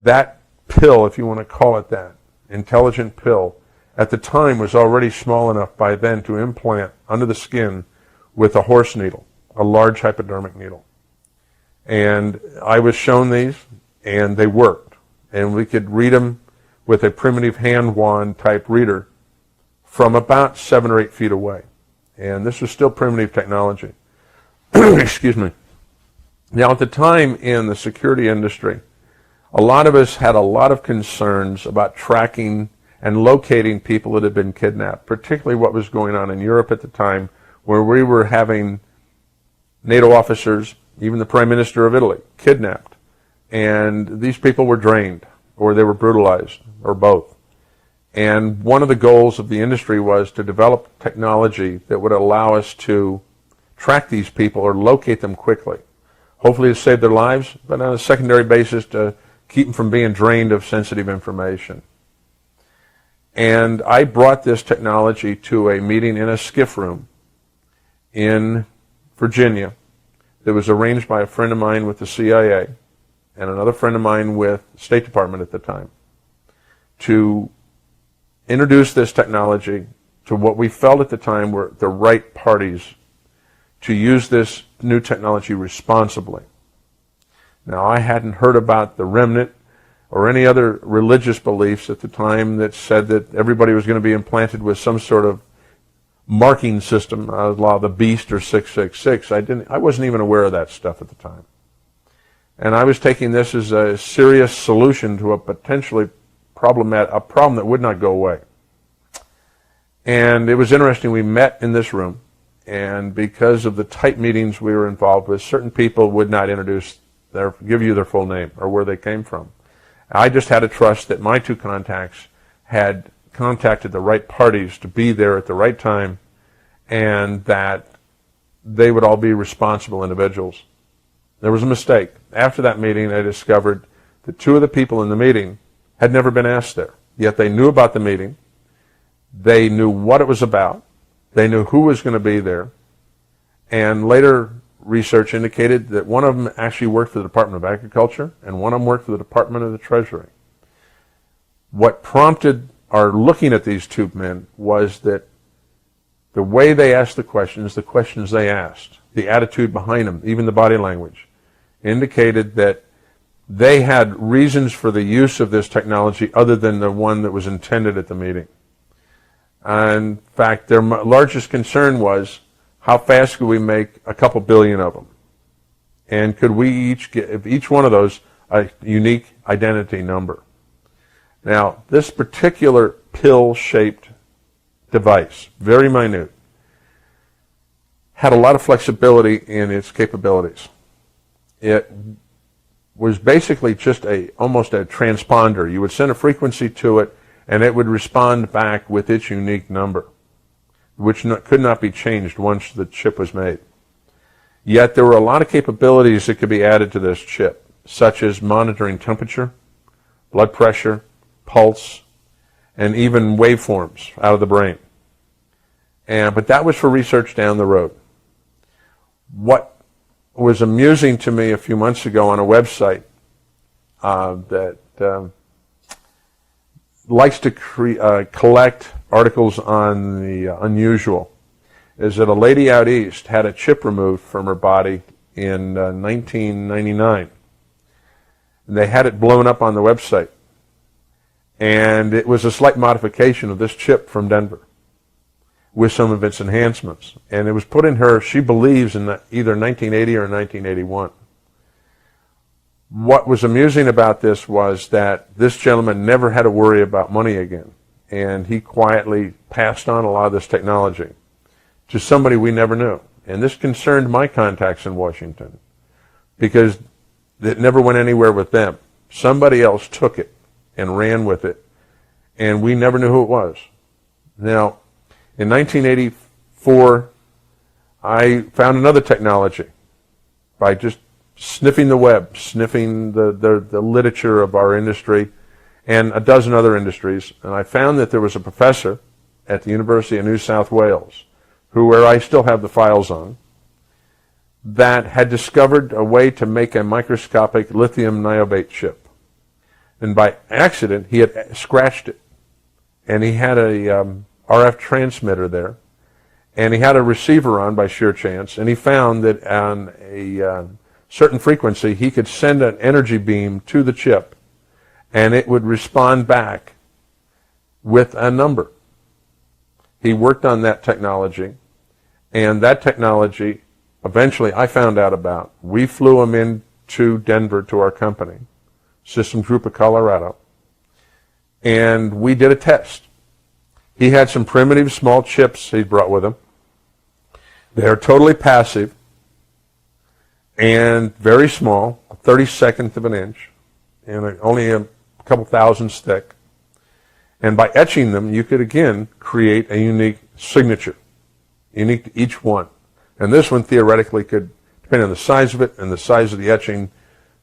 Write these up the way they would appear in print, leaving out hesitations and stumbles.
That pill, if you want to call it that, intelligent pill, at the time was already small enough by then to implant under the skin with a horse needle, a large hypodermic needle. And I was shown these, and they worked. And we could read them with a primitive hand wand type reader from about 7 or 8 feet away. And this was still primitive technology. Excuse me. Now, at the time in the security industry, a lot of us had a lot of concerns about tracking and locating people that had been kidnapped, particularly what was going on in Europe at the time, where we were having NATO officers, even the Prime Minister of Italy, kidnapped. And these people were drained, or they were brutalized, or both. And one of the goals of the industry was to develop technology that would allow us to track these people or locate them quickly. Hopefully to save their lives, but on a secondary basis to keep them from being drained of sensitive information. And I brought this technology to a meeting in a skiff room in Virginia that was arranged by a friend of mine with the CIA and another friend of mine with the State Department at the time to introduce this technology to what we felt at the time were the right parties to use this new technology responsibly. Now, I hadn't heard about the remnant or any other religious beliefs at the time that said that everybody was going to be implanted with some sort of marking system, a la the Beast or 666. I wasn't even aware of that stuff at the time. And I was taking this as a serious solution to a potentially problem that would not go away. And it was interesting, we met in this room, and because of the tight meetings we were involved with, certain people would not give you their full name or where they came from. I just had to trust that my 2 contacts had contacted the right parties to be there at the right time, and that they would all be responsible individuals. There was a mistake. After that meeting, I discovered that 2 of the people in the meeting had never been asked there, yet they knew about the meeting. They knew what it was about. They knew who was going to be there. And later research indicated that one of them actually worked for the Department of Agriculture and one of them worked for the Department of the Treasury. What prompted our looking at these 2 men was that the way they asked the questions they asked, the attitude behind them, even the body language, indicated that they had reasons for the use of this technology other than the one that was intended at the meeting. In fact, their largest concern was, how fast could we make a couple billion of them? And could we each give each one of those a unique identity number? Now, this particular pill-shaped device, very minute, had a lot of flexibility in its capabilities. It was basically just almost a transponder. You would send a frequency to it, and it would respond back with its unique number, which could not be changed once the chip was made. Yet there were a lot of capabilities that could be added to this chip, such as monitoring temperature, blood pressure, pulse, and even waveforms out of the brain. But that was for research down the road. What was amusing to me a few months ago on a website that likes to collect articles on the unusual is that a lady out east had a chip removed from her body in 1999. They had it blown up on the website. And it was a slight modification of this chip from Denver with some of its enhancements. And it was put in her, she believes, in either 1980 or 1981. What was amusing about this was that this gentleman never had to worry about money again. And he quietly passed on a lot of this technology to somebody we never knew. And this concerned my contacts in Washington because it never went anywhere with them. Somebody else took it and ran with it, and we never knew who it was. Now, in 1984, I found another technology by just sniffing the web, sniffing the literature of our industry and a dozen other industries, and I found that there was a professor at the University of New South Wales, where I still have the files on, that had discovered a way to make a microscopic lithium niobate chip. And by accident, he had scratched it. And he had a RF transmitter there. And he had a receiver on by sheer chance. And he found that on a certain frequency, he could send an energy beam to the chip. And it would respond back with a number. He worked on that technology. And that technology, eventually, I found out about. We flew him into Denver to our company, Systems Group of Colorado, and we did a test. He had some primitive small chips he brought with him. They are totally passive and very small, a 32nd of an inch, and only a couple thousandths thick. And by etching them, you could again create a unique signature, unique to each one. And this one theoretically could, depending on the size of it and the size of the etching,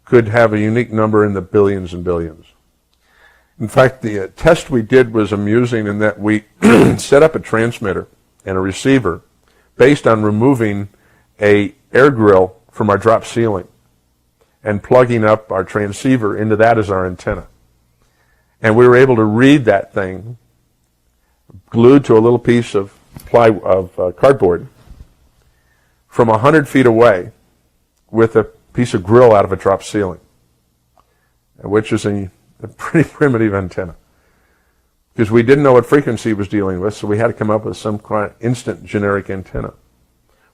could have a unique number in the billions and billions. In fact, the test we did was amusing in that we set up a transmitter and a receiver based on removing a air grill from our drop ceiling and plugging up our transceiver into that as our antenna. And we were able to read that thing glued to a little piece of cardboard from 100 feet away with a piece of grill out of a drop ceiling, which is a pretty primitive antenna. Because we didn't know what frequency it was dealing with, so we had to come up with some kind of instant generic antenna.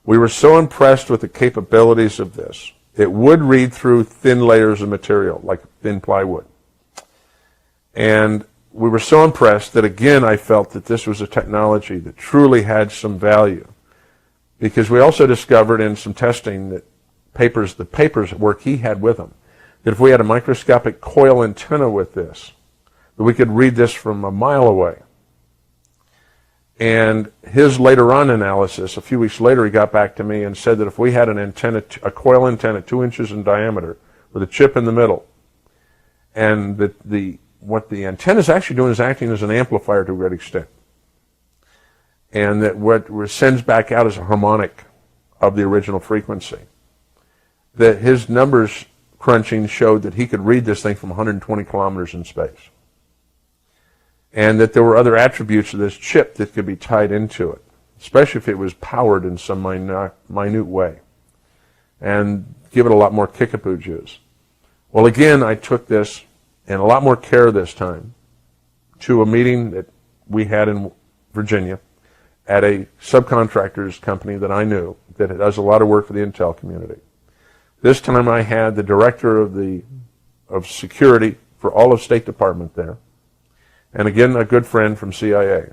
We were so impressed with the capabilities of this. It would read through thin layers of material, like thin plywood. And we were so impressed that, again, I felt that this was a technology that truly had some value. Because we also discovered in some testing that the papers work he had with him, that if we had a microscopic coil antenna with this, that we could read this from a mile away. And his later on analysis, a few weeks later, he got back to me and said that if we had an antenna, a coil antenna 2 inches in diameter with a chip in the middle, and that what the antenna is actually doing is acting as an amplifier to a great extent. And that what sends back out is a harmonic of the original frequency. That his numbers crunching showed that he could read this thing from 120 kilometers in space. And that there were other attributes of this chip that could be tied into it, especially if it was powered in some minute way, and give it a lot more kickapoo juice. Well, again, I took this, and a lot more care this time, to a meeting that we had in Virginia at a subcontractor's company that I knew that does a lot of work for the Intel community. This time I had the director of security for all of State Department there, and again, a good friend from CIA.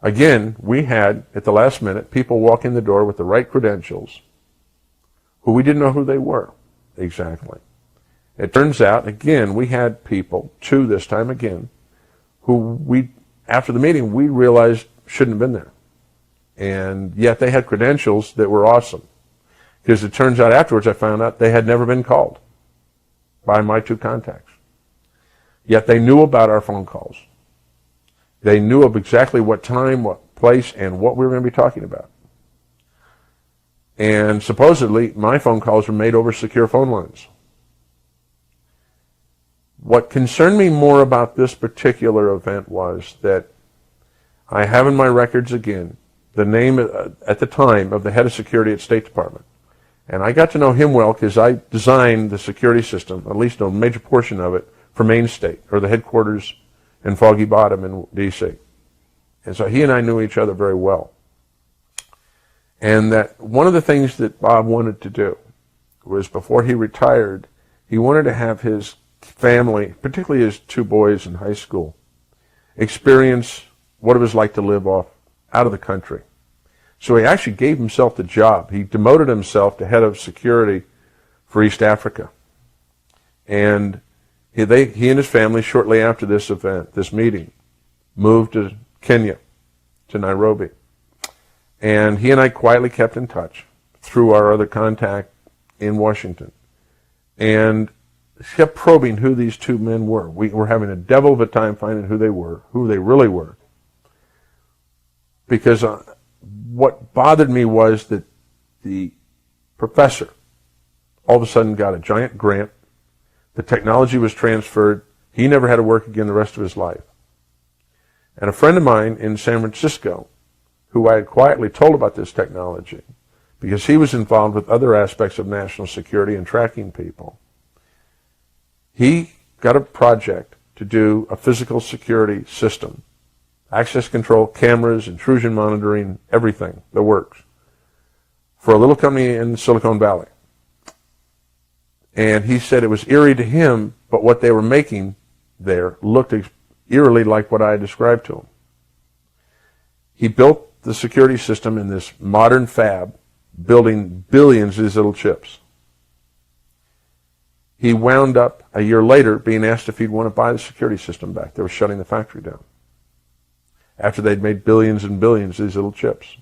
Again, we had, at the last minute, people walk in the door with the right credentials who we didn't know who they were exactly. It turns out, again, we had people, two this time again, who after the meeting, we realized shouldn't have been there. And yet they had credentials that were awesome. Because it turns out afterwards I found out they had never been called by my two contacts. Yet they knew about our phone calls. They knew of exactly what time, what place, and what we were going to be talking about. And supposedly my phone calls were made over secure phone lines. What concerned me more about this particular event was that I have in my records again the name at the time of the head of security at State Department. And I got to know him well because I designed the security system, at least a major portion of it, for Main State, or the headquarters in Foggy Bottom in D.C. And so he and I knew each other very well. And that one of the things that Bob wanted to do was, before he retired, he wanted to have his family, particularly his two boys in high school, experience what it was like to live out of the country. So he actually gave himself the job. He demoted himself to head of security for East Africa. And he and his family, shortly after this event, this meeting, moved to Kenya, to Nairobi. And he and I quietly kept in touch through our other contact in Washington. And kept probing who these two men were. We were having a devil of a time finding who they were, who they really were. Because what bothered me was that the professor all of a sudden got a giant grant The technology was transferred. He never had to work again the rest of his life. And a friend of mine in San Francisco, who I had quietly told about this technology, because he was involved with other aspects of national security and tracking people, he got a project to do a physical security system, access control, cameras, intrusion monitoring, everything, the works, for a little company in Silicon Valley. And he said it was eerie to him, but what they were making there looked eerily like what I had described to him. He built the security system in this modern fab, building billions of these little chips. He wound up a year later being asked if he'd want to buy the security system back. They were shutting the factory down after they'd made billions and billions of these little chips.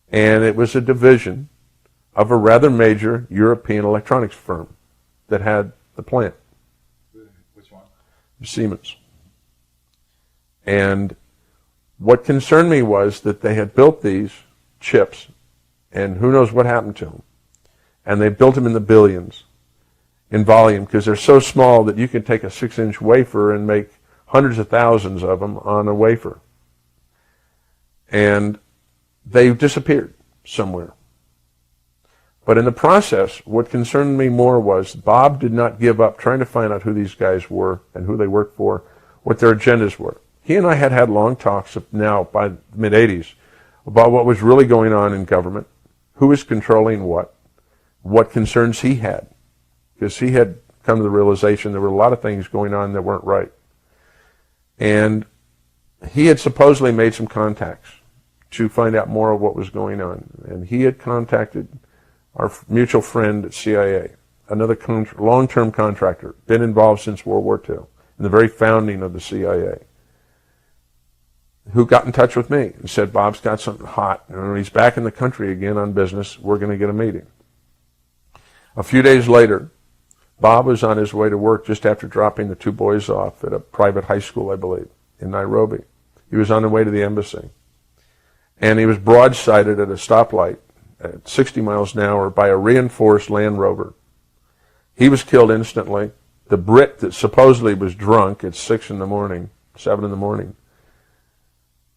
And it was a division of a rather major European electronics firm that had the plant. Which one? Siemens. And what concerned me was that they had built these chips, and who knows what happened to them. And they built them in the billions in volume, because they're so small that you can take a 6-inch wafer and make hundreds of thousands of them on a wafer. And they disappeared somewhere. But in the process, what concerned me more was Bob did not give up trying to find out who these guys were and who they worked for, what their agendas were. He and I had had long talks now by the mid-'80s about what was really going on in government, who was controlling what concerns he had, because he had come to the realization there were a lot of things going on that weren't right. And he had supposedly made some contacts to find out more of what was going on. And he had contacted our mutual friend at CIA, another long-term contractor, been involved since World War II, in the very founding of the CIA, who got in touch with me and said, Bob's got something hot, and when he's back in the country again on business, we're going to get a meeting. A few days later, Bob was on his way to work just after dropping the 2 boys off at a private high school, I believe, in Nairobi. He was on the way to the embassy. And he was broadsided at a stoplight at 60 miles an hour by a reinforced Land Rover. He was killed instantly. The Brit that supposedly was drunk at 7 in the morning,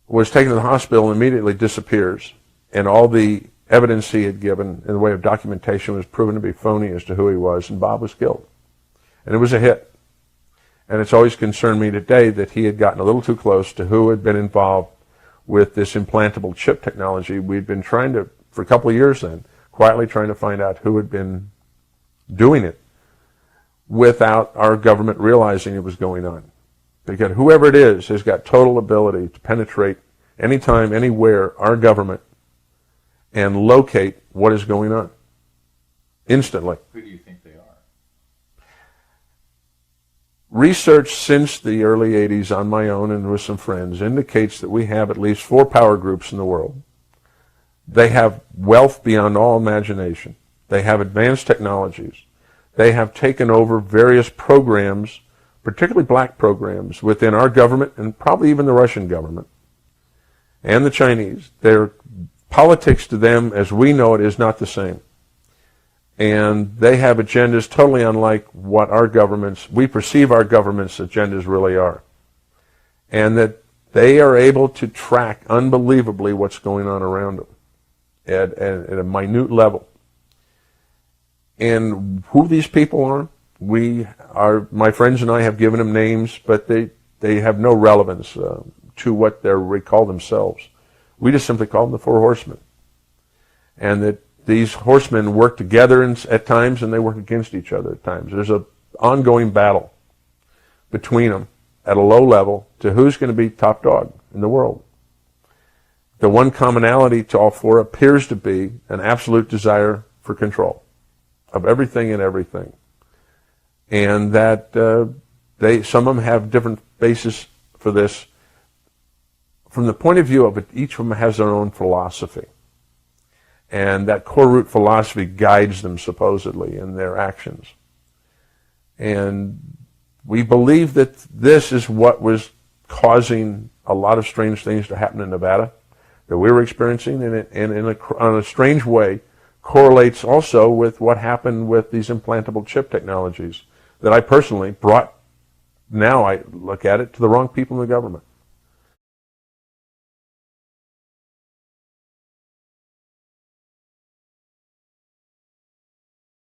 was taken to the hospital and immediately disappears. And all the evidence he had given in the way of documentation was proven to be phony as to who he was, and Bob was killed. And it was a hit. And it's always concerned me today that he had gotten a little too close to who had been involved with this implantable chip technology. We'd been trying to, for a couple of years then, quietly trying to find out who had been doing it without our government realizing it was going on. Because whoever it is has got total ability to penetrate anytime, anywhere, our government, and locate what is going on instantly. Who do you think they are? Research since the early 80s on my own and with some friends indicates that we have at least 4 power groups in the world. They have wealth beyond all imagination. They have advanced technologies. They have taken over various programs, particularly black programs, within our government and probably even the Russian government and the Chinese. Their politics to them, as we know it, is not the same. And they have agendas totally unlike what we perceive our government's agendas really are. And that they are able to track unbelievably what's going on around them at a minute level. And who these people are, my friends and I have given them names, but they have no relevance to what they call themselves. We just simply call them the 4 horsemen. And that these horsemen work together at times, and they work against each other at times. There's an ongoing battle between them at a low level to who's going to be top dog in the world. The one commonality to all 4 appears to be an absolute desire for control of everything and everything. And that some of them have different bases for this. From the point of view of it, each of them has their own philosophy. And that core root philosophy guides them supposedly in their actions. And we believe that this is what was causing a lot of strange things to happen in Nevada that we were experiencing, and on a strange way correlates also with what happened with these implantable chip technologies that I personally brought, now I look at it, to the wrong people in the government.